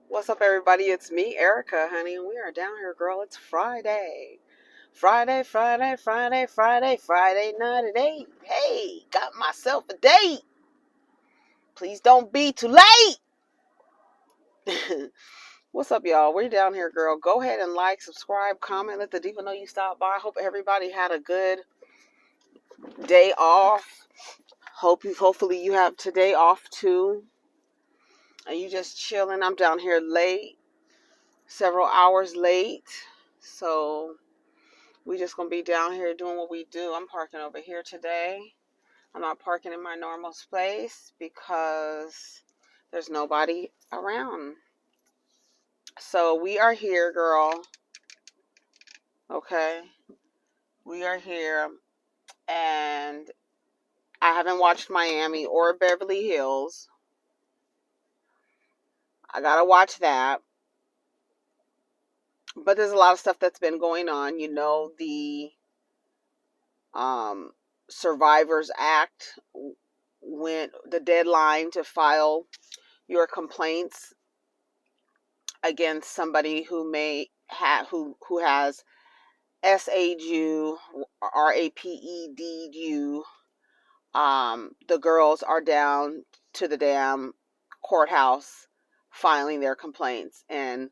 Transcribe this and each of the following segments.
What's up, everybody? It's me, Erica, honey, and we are down here, girl. It's Friday. Friday night at 8. Hey, got myself a date. Please don't be too late. What's up, y'all? We're down here, girl. Go ahead and like, subscribe, comment, let the diva know you stopped by. Hope everybody had a good day off. Hopefully you have today off too. And you just chilling. I'm down here late. Several hours late. So we just gonna be down here doing what we do. I'm parking over here today. I'm not parking in my normal space because there's nobody around. So we are here, girl. Okay. We are here, and I haven't watched Miami or Beverly Hills. I gotta watch that. But there's a lot of stuff that's been going on. You know, the Survivors Act went the deadline to file your complaints against somebody who may have who has SAGU, RAPEDU. The girls are down to the damn courthouse filing their complaints, and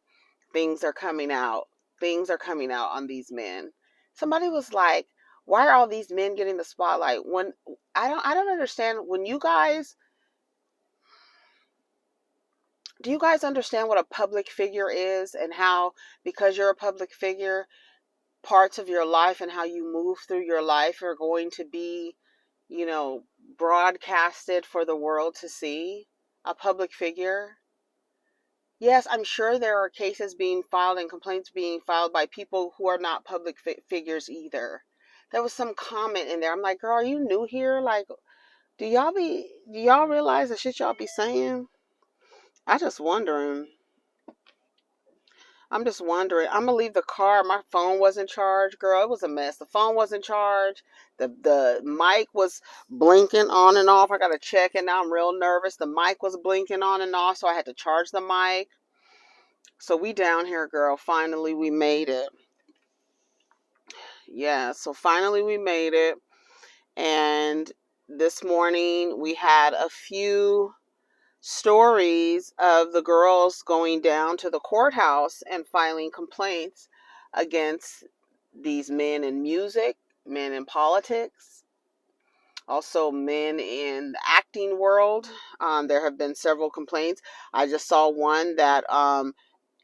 things are coming out. Things are coming out on these men. Somebody was like, "Why are all these men getting the spotlight?" When I don't understand. When you guys, do you guys understand what a public figure is, and how, because you're a public figure, parts of your life and how you move through your life are going to be, broadcasted for the world to see? A public figure. Yes, I'm sure there are cases being filed and complaints being filed by people who are not public figures either. There was some comment in there. I'm like, girl, are you new here? Like, do y'all realize the shit y'all be saying? I'm just wondering. I'm gonna leave the car. My phone wasn't charged, girl. It was a mess. The phone wasn't charged. The mic was blinking on and off. I gotta check it now. I'm real nervous. The mic was blinking on and off, so I had to charge the mic. So we down here, girl. Finally we made it. Yeah, so finally we made it. And this morning we had a few stories of the girls going down to the courthouse and filing complaints against these men in music, men in politics, also men in the acting world. There have been several complaints. I just saw one that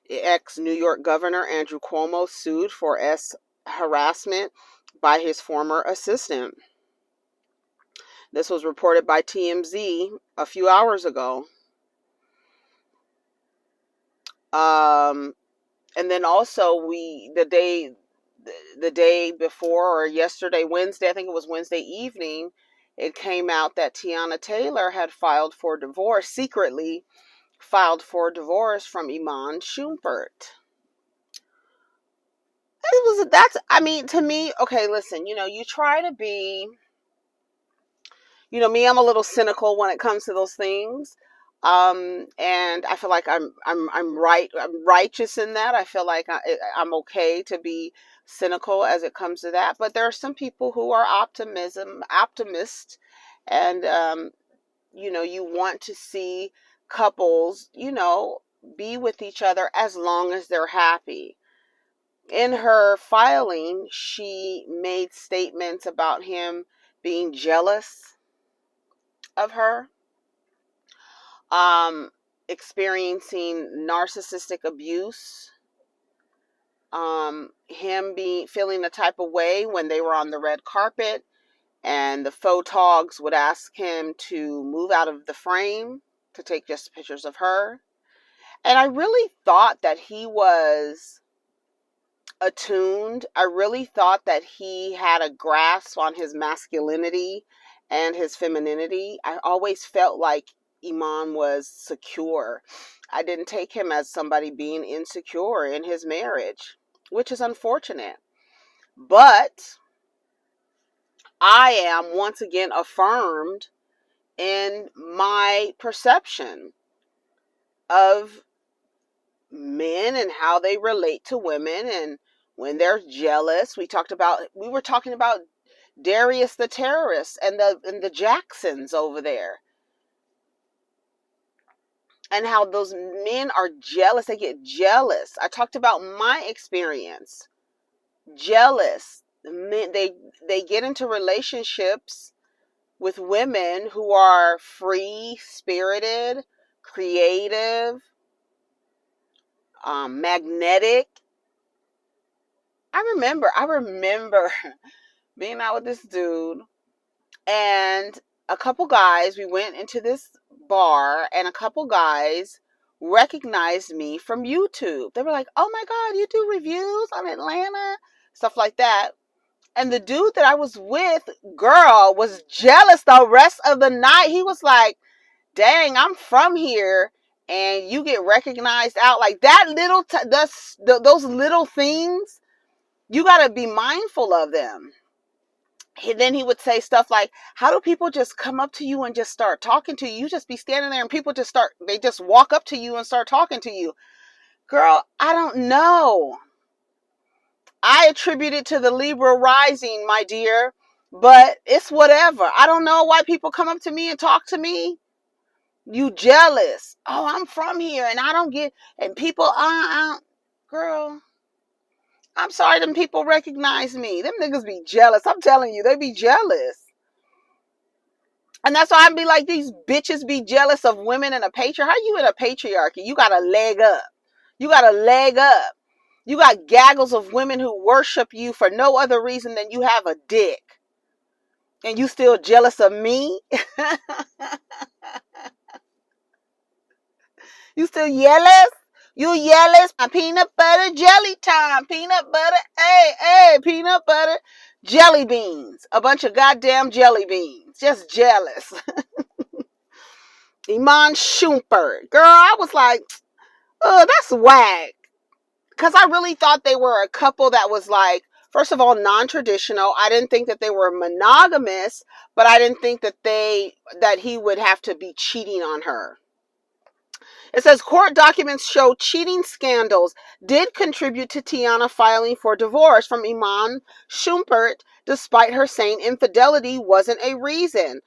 ex-New York Governor Andrew Cuomo sued for harassment by his former assistant. This was reported by TMZ a few hours ago. And then also the day before, or yesterday, Wednesday, I think it was Wednesday evening, it came out that Teyana Taylor had filed for divorce, secretly filed for divorce from Iman Shumpert. To me, okay, listen, you try to be, me, I'm a little cynical when it comes to those things. And I feel like I'm righteous in that. I feel like I'm okay to be cynical as it comes to that. But there are some people who are optimists, and you want to see couples, be with each other as long as they're happy. In her filing, she made statements about him being jealous of her, experiencing narcissistic abuse, him feeling the type of way when they were on the red carpet and the photogs would ask him to move out of the frame to take just pictures of her. And I really thought that he was attuned. I really thought that he had a grasp on his masculinity and his femininity. I always felt like Iman was secure. I didn't take him as somebody being insecure in his marriage, which is unfortunate. But I am once again affirmed in my perception of men and how they relate to women, and when they're jealous. We were talking about Darius the terrorist and the Jacksons over there, and how those men are jealous. They get jealous. I talked about my experience. Jealous. Men, they get into relationships with women who are free spirited, creative, magnetic. I remember being out with this dude, and a couple guys, we went into this bar, and a couple guys recognized me from YouTube. They were like, "Oh my God, you do reviews on Atlanta?" Stuff like that. And the dude that I was with, girl, was jealous the rest of the night. He was like, "Dang, I'm from here, and you get recognized out like that." Those little things, you got to be mindful of them. Then he would say stuff like, "How do people just come up to you and just start talking to you? You just be standing there and people they just walk up to you and start talking to you." Girl, I don't know. I attribute it to the Libra rising, my dear, but it's whatever. I don't know why people come up to me and talk to me. You jealous. Oh, I'm from here and I don't get, and people, girl, I'm sorry them people recognize me. Them niggas be jealous. I'm telling you, they be jealous. And that's why I'd be like, these bitches be jealous of women in a patriarchy. How you in a patriarchy? You got a leg up. You got a leg up. You got gaggles of women who worship you for no other reason than you have a dick. And you still jealous of me? You still jealous? You jealous? My peanut butter jelly time. Peanut butter, hey, peanut butter jelly beans. A bunch of goddamn jelly beans. Just jealous. Iman Shumpert. Girl, I was like, oh, that's whack. Because I really thought they were a couple that was like, first of all, non-traditional. I didn't think that they were monogamous, but I didn't think that he would have to be cheating on her. It says court documents show cheating scandals did contribute to Teyana filing for divorce from Iman Shumpert, despite her saying infidelity wasn't a reason.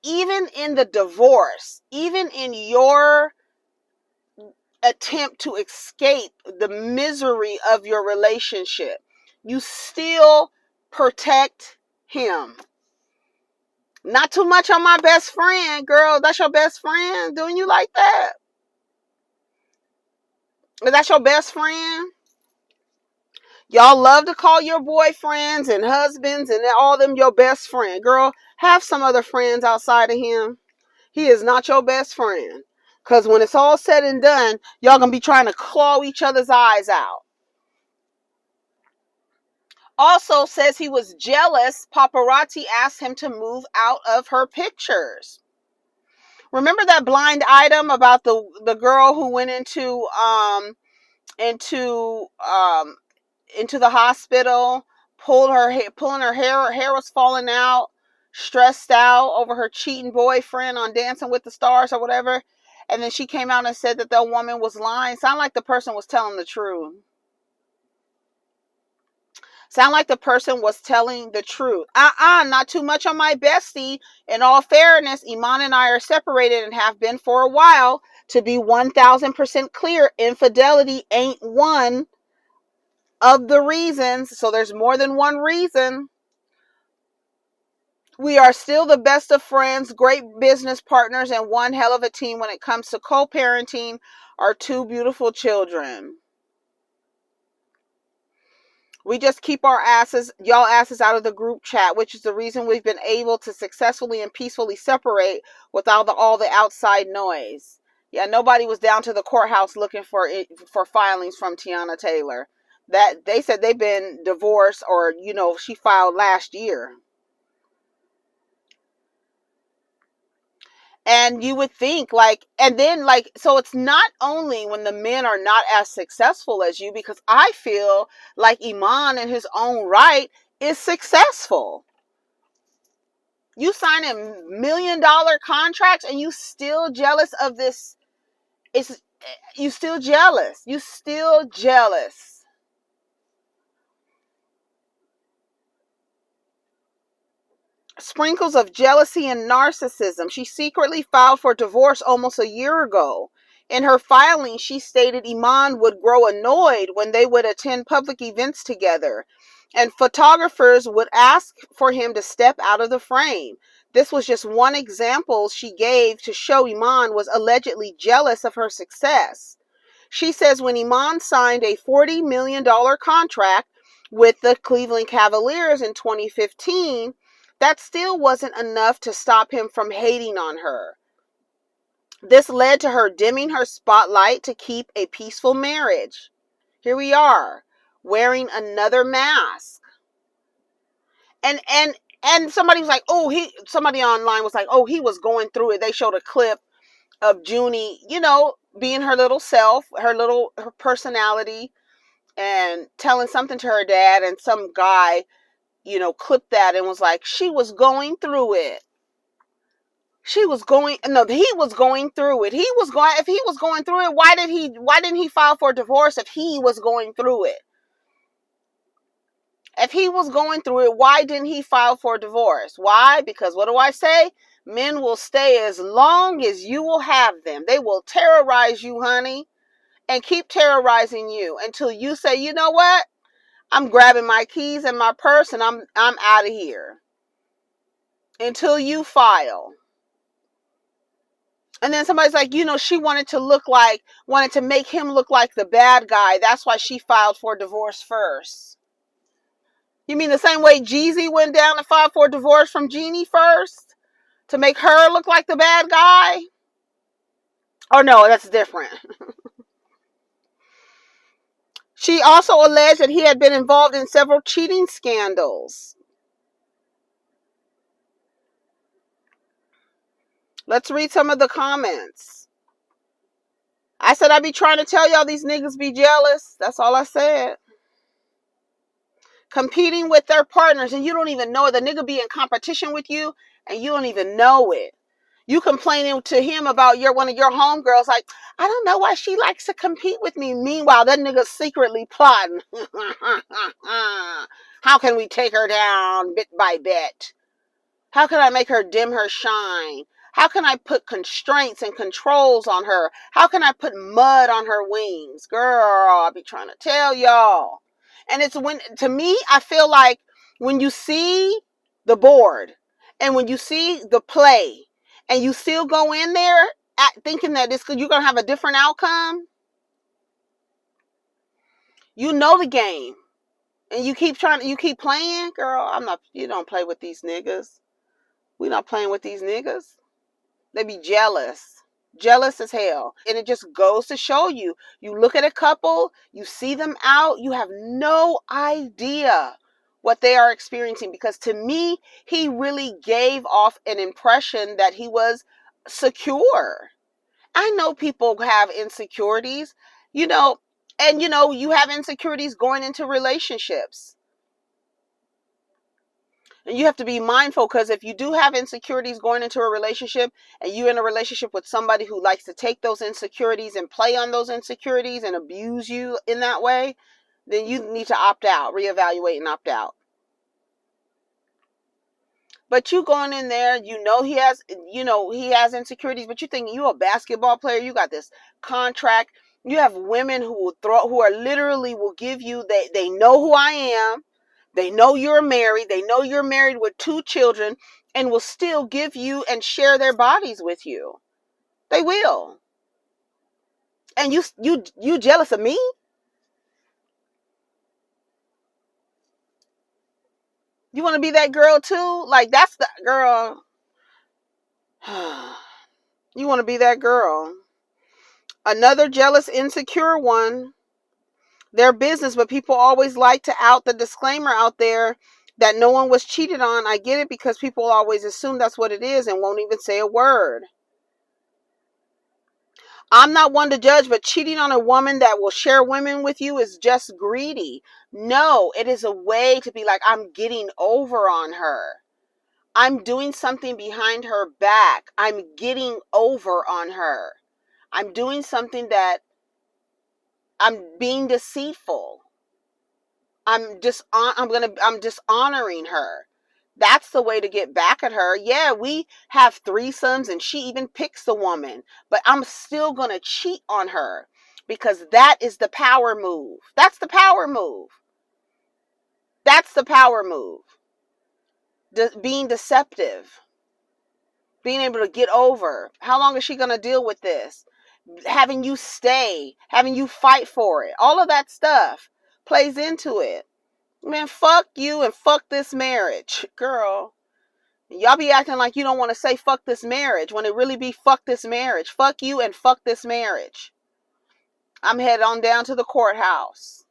Even in the divorce, even in your attempt to escape the misery of your relationship, you still protect him. Not too much on my best friend, girl. That's your best friend doing you like that? Is that your best friend? Y'all love to call your boyfriends and husbands and all them your best friend. Girl, have some other friends outside of him. He is not your best friend. Because when it's all said and done, y'all going to be trying to claw each other's eyes out. Also says he was jealous. Paparazzi asked him to move out of her pictures. Remember that blind item about the girl who went into the hospital, pulling her hair was falling out, stressed out over her cheating boyfriend on Dancing with the Stars or whatever. And then she came out and said that the woman was lying. Sound like the person was telling the truth. Sound like the person was telling the truth. Not too much on my bestie. In all fairness, Iman and I are separated and have been for a while. To be 1000% clear, infidelity ain't one of the reasons. So there's more than one reason. We are still the best of friends, great business partners, and one hell of a team when it comes to co-parenting our two beautiful children. We just keep y'all asses out of the group chat, which is the reason we've been able to successfully and peacefully separate without all the outside noise. Yeah, nobody was down to the courthouse looking for filings from Teyana Taylor. That they said they've been divorced, or she filed last year. And you would think so it's not only when the men are not as successful as you, because I feel like Iman in his own right is successful. You signing $1 million contracts and you still jealous of this. It's You still jealous. You still jealous. Sprinkles of jealousy and narcissism. She secretly filed for divorce almost a year ago. In her filing, she stated Iman would grow annoyed when they would attend public events together, and photographers would ask for him to step out of the frame. This was just one example she gave to show Iman was allegedly jealous of her success. She says when Iman signed a $40 million contract with the Cleveland Cavaliers in 2015, that still wasn't enough to stop him from hating on her. This led to her dimming her spotlight to keep a peaceful marriage. Here we are, wearing another mask. And somebody was like, somebody online was like, oh, he was going through it. They showed a clip of Junie, being her little self, her personality, and telling something to her dad, and some guy, clipped that and was like, she was going through it. He was going through it. If he was going through it, why didn't he file for divorce if he was going through it? If he was going through it, why didn't he file for divorce? Why? Because what do I say? Men will stay as long as you will have them. They will terrorize you, honey, and keep terrorizing you until you say, you know what? I'm grabbing my keys and my purse and I'm out of here. Until you file. And then somebody's like, she wanted to make him look like the bad guy. That's why she filed for divorce first. You mean the same way Jeezy went down and filed for divorce from Jeannie first? To make her look like the bad guy? Oh no, that's different. She also alleged that he had been involved in several cheating scandals. Let's read some of the comments. I said I be trying to tell y'all these niggas be jealous. That's all I said. Competing with their partners and you don't even know it. The nigga be in competition with you and you don't even know it. You complaining to him about one of your homegirls, like, I don't know why she likes to compete with me. Meanwhile, that nigga's secretly plotting. How can we take her down bit by bit? How can I make her dim her shine? How can I put constraints and controls on her? How can I put mud on her wings? Girl, I be trying to tell y'all. And it's to me, I feel like when you see the board and when you see the play and you still go in there thinking that you're going to have a different outcome, you know the game. And you keep playing, girl, you don't play with these niggas. We not playing with these niggas. They be jealous as hell. And it just goes to show you look at a couple, you see them out, you have no idea what they are experiencing. Because to me, he really gave off an impression that he was secure. I know people have insecurities, and you have insecurities going into relationships. And you have to be mindful, because if you do have insecurities going into a relationship and you're in a relationship with somebody who likes to take those insecurities and play on those insecurities and abuse you in that way, then you need to opt out, reevaluate and opt out. But you going in there, he has insecurities, but you think you a basketball player, you got this contract. You have women who will give you, they know who I am. They know you're married. They know you're married with 2 children and will still give you and share their bodies with you. They will. And you jealous of me? You want to be that girl too? Like, that's the girl. You want to be that girl. Another jealous, insecure one. Their business, but people always like to out the disclaimer out there that no one was cheated on. I get it, because people always assume that's what it is and won't even say a word. I'm not one to judge, but cheating on a woman that will share women with you is just greedy. No, it is a way to be like, I'm getting over on her. I'm doing something behind her back. I'm getting over on her. I'm doing something that I'm being deceitful. I'm dishonoring her. That's the way to get back at her. Yeah, we have threesomes and she even picks the woman, but I'm still going to cheat on her because that is the power move. That's the power move. That's the power move. Being deceptive. Being able to get over. How long is she going to deal with this? Having you stay, having you fight for it. All of that stuff plays into it. Man, fuck you and fuck this marriage. Girl, y'all be acting like you don't want to say fuck this marriage when it really be fuck this marriage. Fuck you and fuck this marriage. I'm headed on down to the courthouse.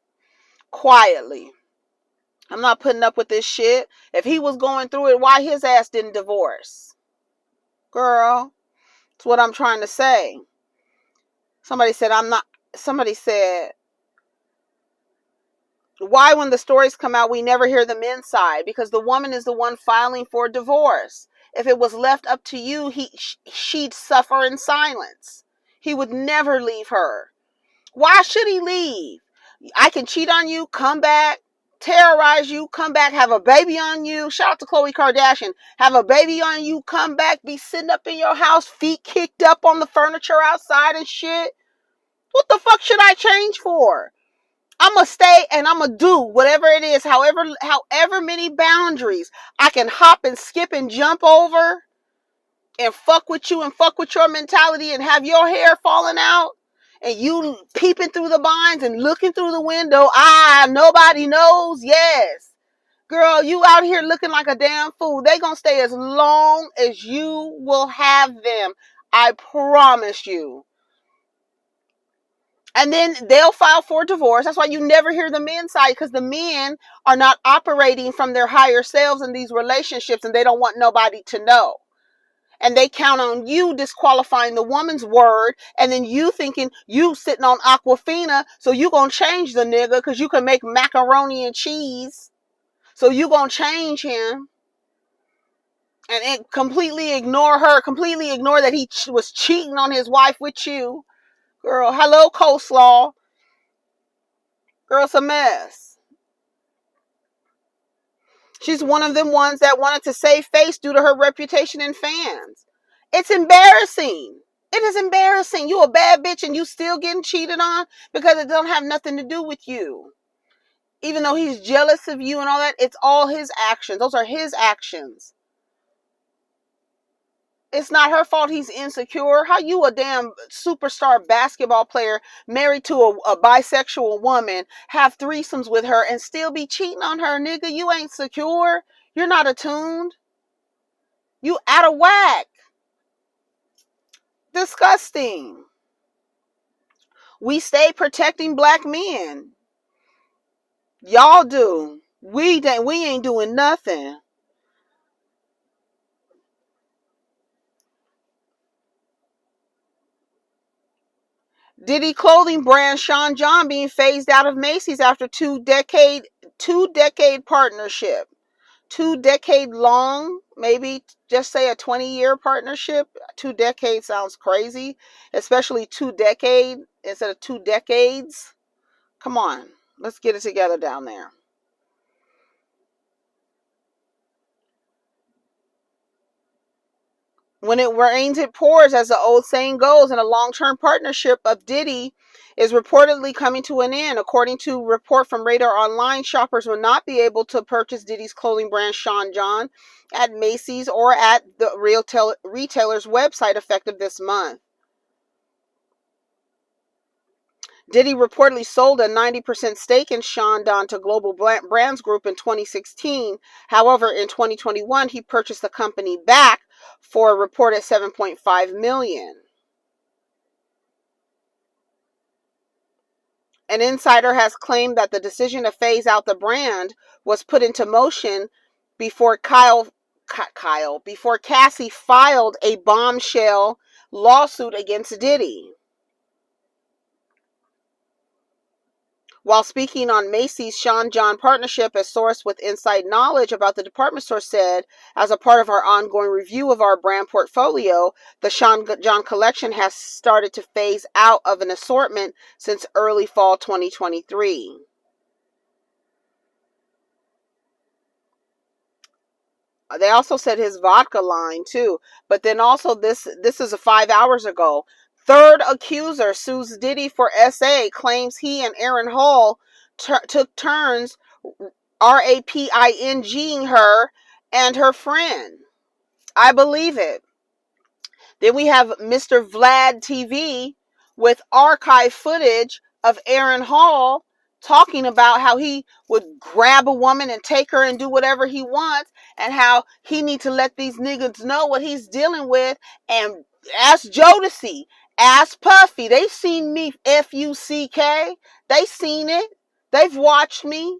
Quietly. I'm not putting up with this shit. If he was going through it, why his ass didn't divorce? Girl, that's what I'm trying to say. Somebody said, why when the stories come out, we never hear the men's side? Because the woman is the one filing for divorce. If it was left up to you, she'd suffer in silence. He would never leave her. Why should he leave? I can cheat on you, come back, terrorize you, come back, have a baby on you. Shout out to Khloe Kardashian. Have a baby on you, come back, be sitting up in your house, feet kicked up on the furniture outside and shit. What the fuck should I change for? I'm going to stay and I'm going to do whatever it is, however many boundaries I can hop and skip and jump over and fuck with you and fuck with your mentality and have your hair falling out and you peeping through the blinds and looking through the window. Nobody knows. Yes. Girl, you out here looking like a damn fool. They going to stay as long as you will have them. I promise you. And then they'll file for divorce. That's why you never hear the men's side, because the men are not operating from their higher selves in these relationships and they don't want nobody to know. And they count on you disqualifying the woman's word, and then you thinking you sitting on Aquafina, so you gonna change the nigga because you can make macaroni and cheese. So you gonna change him and completely ignore her, completely ignore that he was cheating on his wife with you. Girl, hello coleslaw. Girl, it's a mess. She's one of them ones that wanted to save face due to her reputation and fans. It's embarrassing. It is embarrassing. You a bad bitch and you still getting cheated on because it don't have nothing to do with you. Even though he's jealous of you and all that, it's all his actions. Those are his actions. It's not her fault he's insecure. How you a damn superstar basketball player married to a bisexual woman, have threesomes with her and still be cheating on her, nigga? You ain't secure. You're not attuned. You out of whack. Disgusting. We stay protecting black men. Y'all do. We ain't doing nothing. Diddy clothing brand Sean John being phased out of Macy's after two-decade partnership. 2-decade long, maybe just say a 20-year partnership. 2 decades sounds crazy, especially 2-decade instead of 2 decades. Come on, let's get it together down there. When it rains, it pours, as the old saying goes, and a long-term partnership of Diddy is reportedly coming to an end. According to a report from Radar Online, shoppers will not be able to purchase Diddy's clothing brand Sean John at Macy's or at the retailer's website effective this month. Diddy reportedly sold a 90% stake in Sean John to Global Brands Group in 2016. However, in 2021, he purchased the company back for a reported $7.5 million. An insider has claimed that the decision to phase out the brand was put into motion before Cassie filed a bombshell lawsuit against Diddy. While speaking on Macy's Sean John partnership, a source with inside knowledge about the department store said, as a part of our ongoing review of our brand portfolio, the Sean John collection has started to phase out of an assortment since early fall 2023. They also said his vodka line too. But then also this is 5 hours ago. Third accuser sues Diddy for SA, claims he and Aaron Hall took turns raping her and her friend. I believe it. Then we have Mr. Vlad TV with archive footage of Aaron Hall talking about how he would grab a woman and take her and do whatever he wants, and how he needs to let these niggas know what he's dealing with. And ask Jodeci, ask Puffy. They seen me, Fuck. They seen it. They've watched me.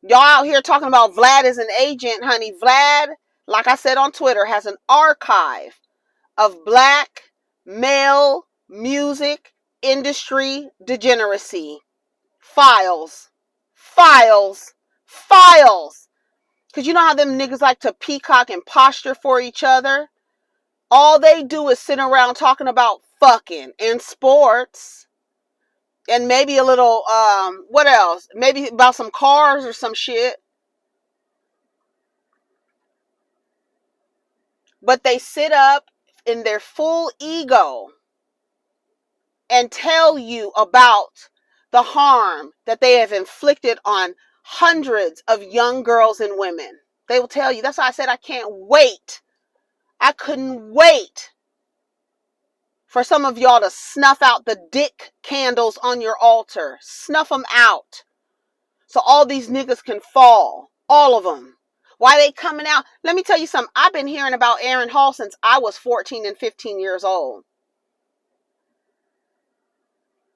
Y'all out here talking about Vlad is an agent, honey. Vlad, like I said on Twitter, has an archive of black male music industry degeneracy. Files. Files. Files. Because you know how them niggas like to peacock and posture for each other? All they do is sit around talking about fucking in sports. And maybe a little, what else? Maybe about some cars or some shit. But they sit up in their full ego and tell you about the harm that they have inflicted on hundreds of young girls and women. They will tell you. That's why I said I can't wait. I couldn't wait for some of y'all to snuff out the dick candles on your altar. Snuff them out. So all these niggas can fall. All of them. Why they coming out? Let me tell you something. I've been hearing about Aaron Hall since I was 14 and 15 years old.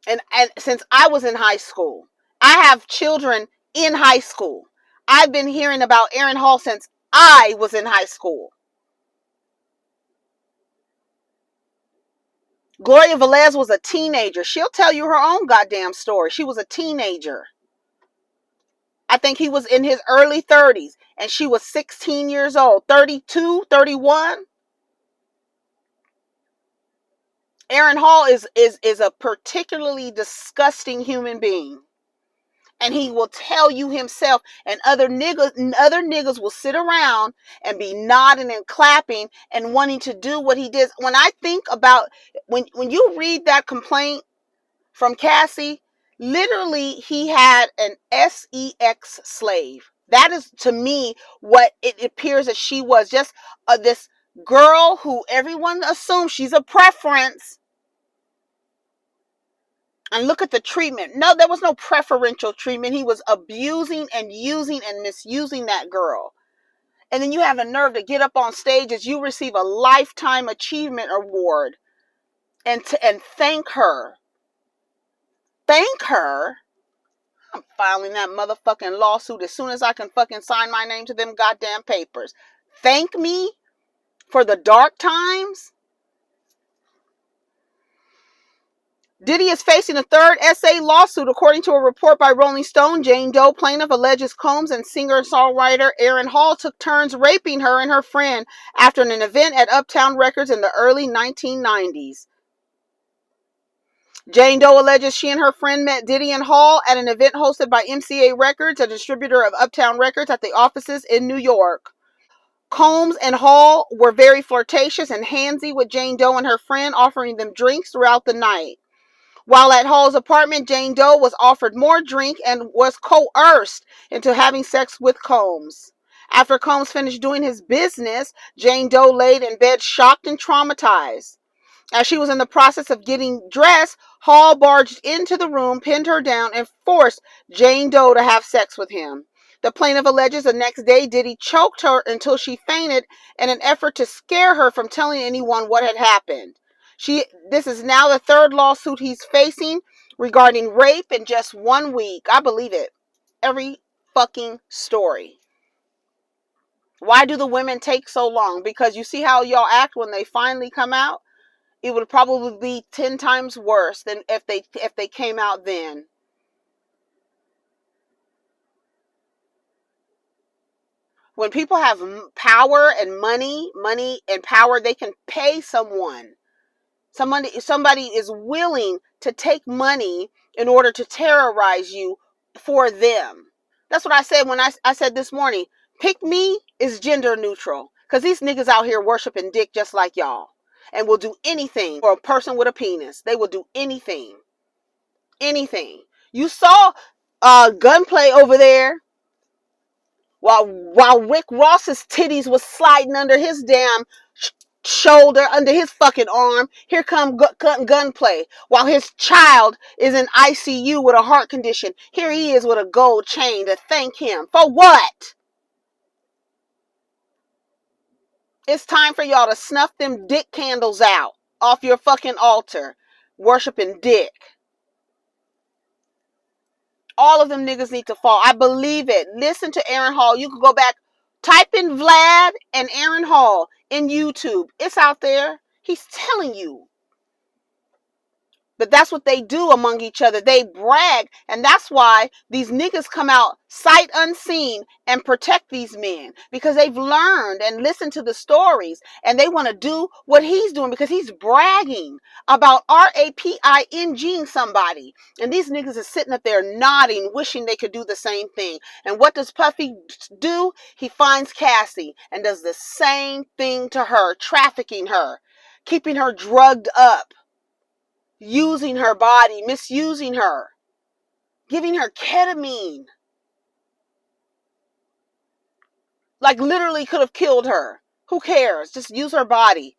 And since I was in high school. I have children in high school. I've been hearing about Aaron Hall since I was in high school. Gloria Velez was a teenager. She'll tell you her own goddamn story. She was a teenager. I think he was in his early 30s and she was 16 years old, 32, 31. Aaron Hall is a particularly disgusting human being. And he will tell you himself, and other niggas will sit around and be nodding and clapping and wanting to do what he did. When I think about, when you read that complaint from Cassie, literally he had an sex slave. That is, to me, what it appears that she was. Just this girl who everyone assumes she's a preference. And look at the treatment. No, there was no preferential treatment. He was abusing and using and misusing that girl. And then you have the nerve to get up on stage as you receive a lifetime achievement award and thank her. Thank her. I'm filing that motherfucking lawsuit as soon as I can fucking sign my name to them goddamn papers. Thank me for the dark times. Diddy is facing a third SA lawsuit, according to a report by Rolling Stone. Jane Doe, plaintiff, alleges Combs and singer-songwriter Aaron Hall took turns raping her and her friend after an event at Uptown Records in the early 1990s. Jane Doe alleges she and her friend met Diddy and Hall at an event hosted by MCA Records, a distributor of Uptown Records, at the offices in New York. Combs and Hall were very flirtatious and handsy with Jane Doe and her friend, offering them drinks throughout the night. While at Hall's apartment, Jane Doe was offered more drink and was coerced into having sex with Combs. After Combs finished doing his business, Jane Doe laid in bed shocked and traumatized. As she was in the process of getting dressed, Hall barged into the room, pinned her down, and forced Jane Doe to have sex with him. The plaintiff alleges the next day Diddy choked her until she fainted in an effort to scare her from telling anyone what had happened. This is now the third lawsuit he's facing regarding rape in just 1 week. I believe it. Every fucking story. Why do the women take so long? Because you see how y'all act when they finally come out? it would probably be 10 times worse than if they came out then. When people have power and money and power, they can pay someone. Somebody is willing to take money in order to terrorize you for them. That's what I said when I said this morning. Pick me is gender neutral. Because these niggas out here worshiping dick just like y'all. And will do anything for a person with a penis. They will do anything. Anything. You saw gunplay over there while Rick Ross's titties was sliding under his damn shoulder, under his fucking arm. Here come gunplay while his child is in ICU with a heart condition. Here he is with a gold chain to thank him for what? It's time for y'all to snuff them dick candles out off your fucking altar, worshiping dick. All of them niggas need to fall. I believe it. Listen to Aaron Hall. You can go back, type in Vlad and Aaron Hall in YouTube. It's out there. He's telling you. But that's what they do among each other. They brag. And that's why these niggas come out sight unseen and protect these men. Because they've learned and listened to the stories. And they want to do what he's doing because he's bragging about raping somebody. And these niggas are sitting up there nodding, wishing they could do the same thing. And what does Puffy do? He finds Cassie and does the same thing to her, trafficking her, keeping her drugged up, using her body, misusing her, giving her ketamine. Like literally could have killed her. Who cares? Just use her body.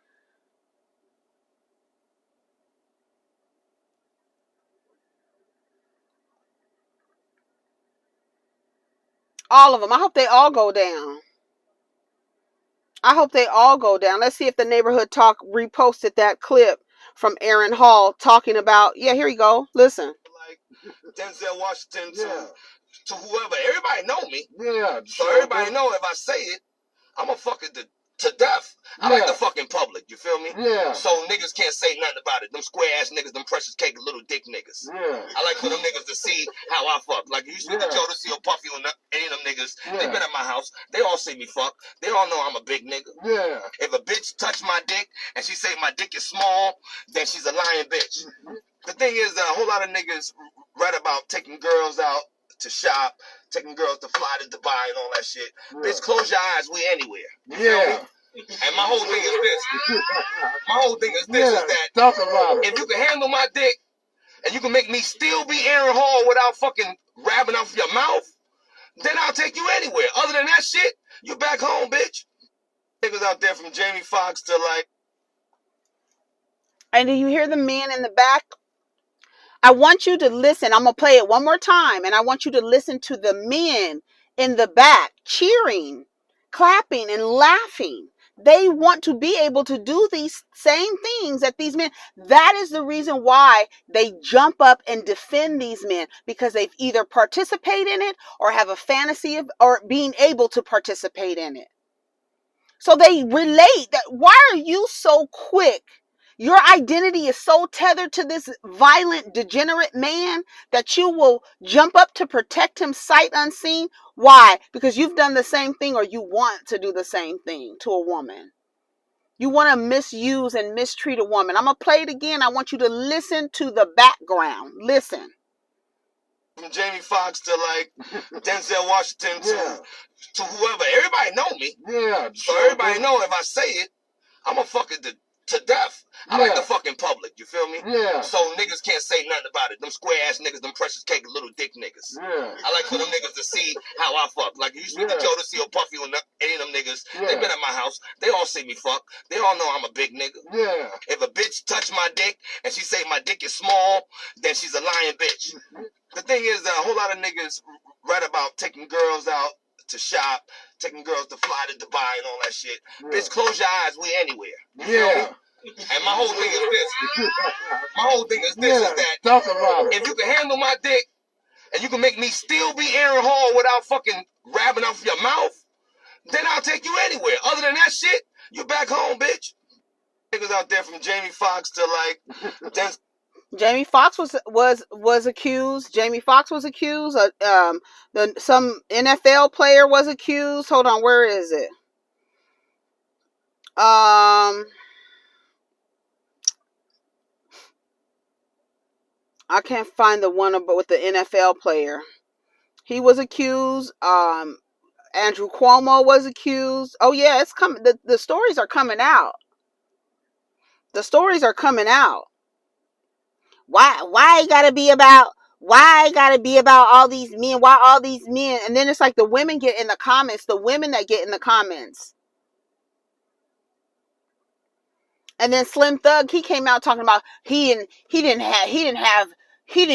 All of them. I hope they all go down. I hope they all go down. Let's see if the Neighborhood Talk reposted that clip from Aaron Hall talking about, yeah, here you go. Listen. Like Denzel Washington to whoever. Everybody know me. Yeah. So everybody know if I say it, I'm going to fuck it to death. I like the fucking public. You feel me? Yeah. So niggas can't say nothing about it. Them square ass niggas, them precious cake little dick niggas. Yeah. I like for them niggas to see how I fuck. Like you speak to Jodeci or Puffy or any of them niggas. They been at my house. They all see me fuck. They all know I'm a big nigga. Yeah. If a bitch touch my dick and she say my dick is small, then she's a lying bitch. The thing is that a whole lot of niggas write about taking girls out to shop, taking girls to fly to Dubai and all that shit. Yeah. Bitch, close your eyes, we anywhere. Yeah. And my whole thing is this. My whole thing is this, is that talk about it. If you can handle my dick and you can make me still be Aaron Hall without fucking grabbing off your mouth, then I'll take you anywhere. Other than that shit, you back home, bitch. Niggas out there from Jamie Foxx to like... And do you hear the man in the back? I want you to listen. I'm going to play it one more time. And I want you to listen to the men in the back cheering, clapping, and laughing. They want to be able to do these same things that these men. That is the reason why they jump up and defend these men. Because they've either participated in it or have a fantasy of or being able to participate in it. So they relate that. Why are you so quick? Your identity is so tethered to this violent, degenerate man that you will jump up to protect him sight unseen. Why? Because you've done the same thing or you want to do the same thing to a woman. You want to misuse and mistreat a woman. I'm going to play it again. I want you to listen to the background. Listen. From Jamie Foxx to like Denzel Washington to whoever. Everybody know me. Yeah. So everybody know if I say it, I'm going to fuck it to death. I like the fucking public, you feel me? Yeah. So niggas can't say nothing about it. Them square ass niggas, them precious cake little dick niggas. Yeah. I like for them niggas to see how I fuck. Like you speak to Jodeci or Puffy or any of them niggas. They been at my house. They all see me fuck. They all know I'm a big nigga. Yeah. If a bitch touch my dick and she say my dick is small, then she's a lying bitch. The thing is that a whole lot of niggas write about taking girls out to shop, taking girls to fly to Dubai and all that shit. Bitch, close your eyes, we anywhere. Yeah. And my whole thing is this. My whole thing is this, is that talk about it. If you can handle my dick and you can make me still be Aaron Hall without fucking grabbing off your mouth, then I'll take you anywhere. Other than that shit, you back home, bitch. niggas out there from Jamie Foxx to like Jamie Foxx was accused. Jamie Foxx was accused. Some NFL player was accused. Hold on, where is it? I can't find the one about with the NFL player. He was accused. Andrew Cuomo was accused. Oh yeah, it's coming. The stories are coming out. The stories are coming out. Why it gotta be about? Why it gotta be about all these men? Why all these men? And then it's like the women get in the comments. The women that get in the comments. And then Slim Thug, he came out talking about he didn't have his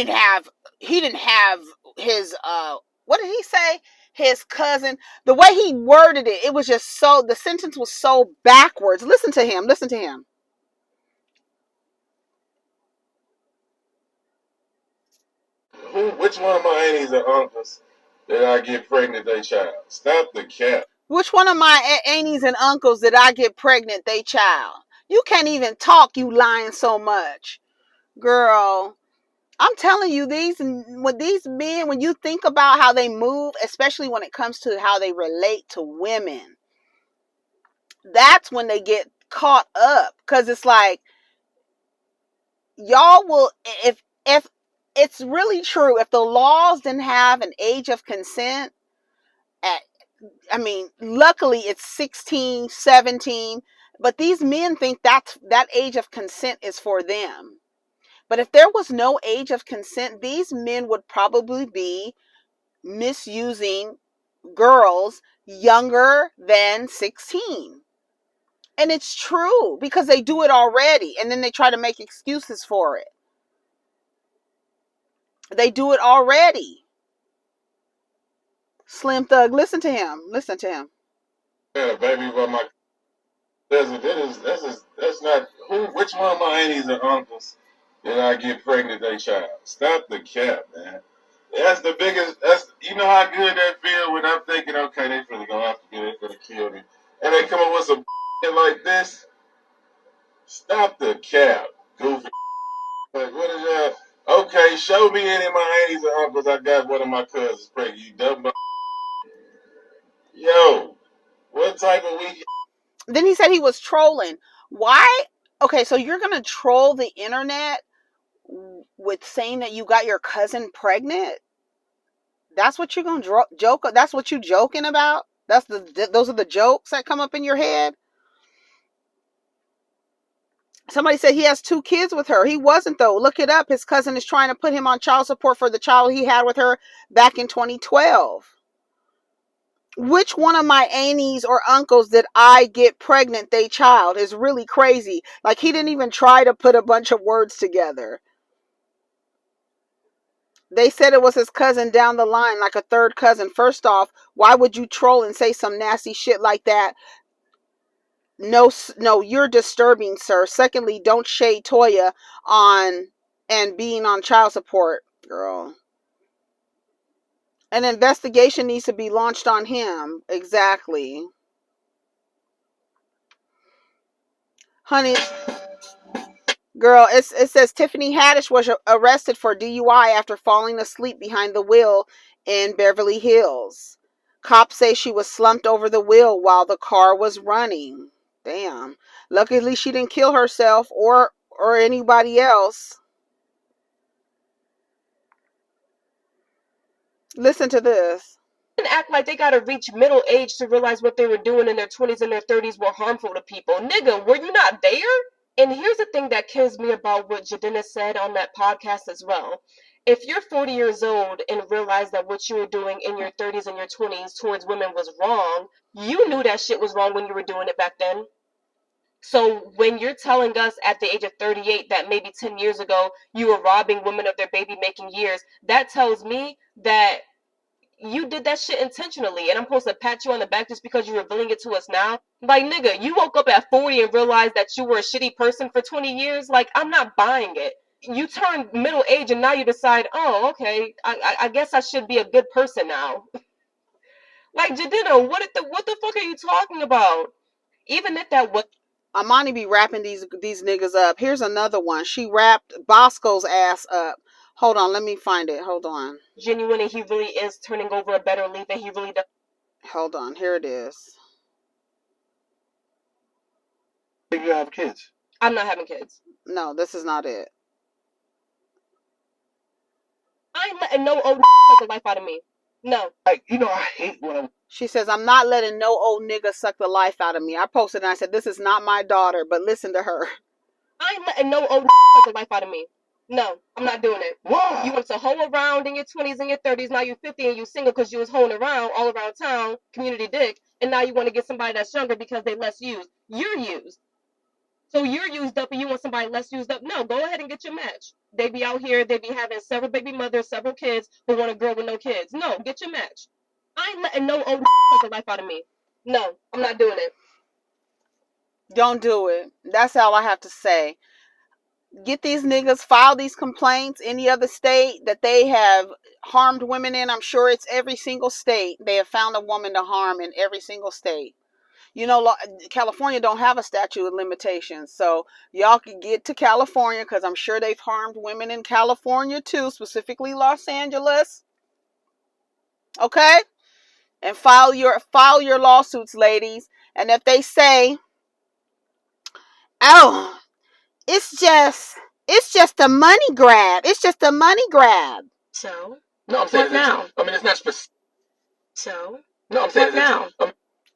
what did he say? His cousin. The way he worded it, it was just so, the sentence was so backwards. Listen to him. Listen to him. Which one of my aunties or uncles did I get pregnant their child? Stop the cap. Which one of my aunties and uncles did I get pregnant they child? You can't even talk, you lying so much. Girl, I'm telling you, these men, when you think about how they move, especially when it comes to how they relate to women, that's when they get caught up. Because it's like, y'all will, if it's really true, if the laws didn't have an age of consent, luckily it's 16, 17, but these men think that age of consent is for them. But if there was no age of consent, these men would probably be misusing girls younger than 16. And it's true because they do it already. And then they try to make excuses for it. They do it already. Slim Thug, listen to him. Listen to him. Yeah, baby, but my that's not which one of my aunties or uncles did I get pregnant their child? Stop the cap, man. That's the biggest. That's, you know how good that feel when I'm thinking, okay, they finna go after me, they finna kill me, and they come up with some like this. Stop the cap, goofy. Like, what is that? Okay, show me any of my aunties or uncles. I got one of my cousins pregnant. You dumb. Yo, what type of week? Then he said he was trolling. Why? Okay, so you're gonna troll the internet with saying that you got your cousin pregnant? That's what you're gonna joke? That's what you joking about? Those are the jokes that come up in your head? Somebody said he has 2 kids with her. He wasn't, though. Look it up. His cousin is trying to put him on child support for the child he had with her back in 2012. Which one of my aunties or uncles did I get pregnant they child is really crazy. Like, he didn't even try to put a bunch of words together. They said it was his cousin down the line, like a third cousin. First off, why would you troll and say some nasty shit like that? No, you're disturbing, sir. Secondly, don't shade Toya on and being on child support, girl. An investigation needs to be launched on him. Exactly. Honey, girl, it says Tiffany Haddish was arrested for DUI after falling asleep behind the wheel in Beverly Hills. Cops say she was slumped over the wheel while the car was running. Damn. Luckily, she didn't kill herself or anybody else. Listen to this. Act like they gotta reach middle age to realize what they were doing in their 20s and their 30s were harmful to people. Nigga, were you not there? And here's the thing that kills me about what Jadena said on that podcast as well. If you're 40 years old and realize that what you were doing in your 30s and your 20s towards women was wrong, you knew that shit was wrong when you were doing it back then. So when you're telling us at the age of 38 that maybe 10 years ago you were robbing women of their baby making years, that tells me that you did that shit intentionally, and I'm supposed to pat you on the back just because you're revealing it to us now? Like, nigga, you woke up at 40 and realized that you were a shitty person for 20 years? Like, I'm not buying it. You turn middle age and now you decide, oh, okay, I guess I should be a good person now. Like, Jadena, what the fuck are you talking about? Even if that was... Amani be wrapping these niggas up. Here's another one. She wrapped Bosco's ass up. Hold on, let me find it. Hold on. Genuine, and he really is turning over a better leaf, and he really does. Hold on, here it is. You have kids? I'm not having kids. No, this is not it. I ain't letting no old suck the life out of me. No. Like, you know, I hate when She says, I'm not letting no old nigga suck the life out of me. I posted and I said, this is not my daughter, but listen to her. I ain't letting no old suck the life out of me. No, I'm not doing it. Why? You want to hoe around in your 20s and your 30s, now you're 50 and you single because you was hoeing around all around town, community dick, and now you want to get somebody that's younger because they less used. You're used. So you're used up and you want somebody less used up? No, go ahead and get your match. They be out here, they be having several baby mothers, several kids, but want a girl with no kids. No, get your match. I ain't letting no old suck the life out of me. No, I'm not doing it. Don't do it. That's all I have to say. Get these niggas, file these complaints. Any other state that they have harmed women in, I'm sure it's every single state. They have found a woman to harm in every single state. You know, California don't have a statute of limitations. So y'all can get to California because I'm sure they've harmed women in California too, specifically Los Angeles. Okay? And file your lawsuits, ladies. And if they say, oh, it's just a money grab. It's just a money grab. So? No, I'm saying what now? I mean, it's not specific. So? No, I'm saying what now?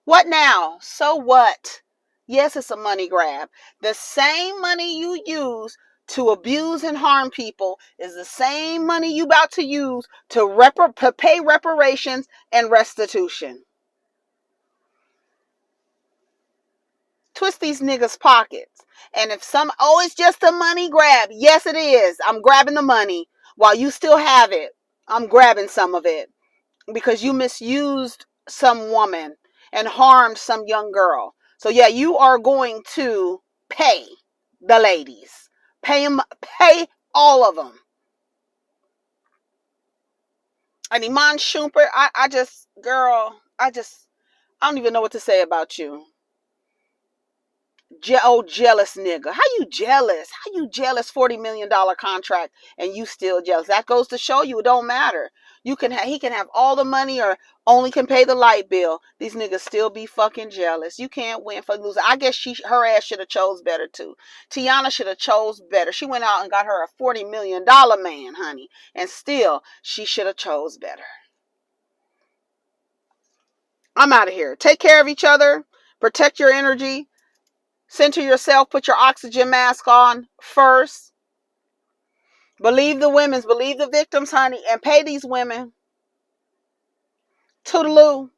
What now? So what? Yes, it's a money grab. The same money you use to abuse and harm people is the same money you about to use to pay reparations and restitution. Twist these niggas' pockets. And if it's just a money grab. Yes, it is. I'm grabbing the money while you still have it. I'm grabbing some of it because you misused some woman and harmed some young girl. So yeah, you are going to pay the ladies. Pay all of them. And Iman Shumpert, I don't even know what to say about you. Jealous nigga. How you jealous? How you jealous? $40 million contract and you still jealous? That goes to show you it don't matter. He can have all the money or only can pay the light bill. These niggas still be fucking jealous. You can't win for losing. I guess her ass should have chose better too. Teyana should have chose better. She went out and got her a $40 million man, honey, and still she should have chose better. I'm out of here. Take care of each other. Protect your energy. Center yourself. Put your oxygen mask on first. Believe the victims, honey, and pay these women. Toodaloo.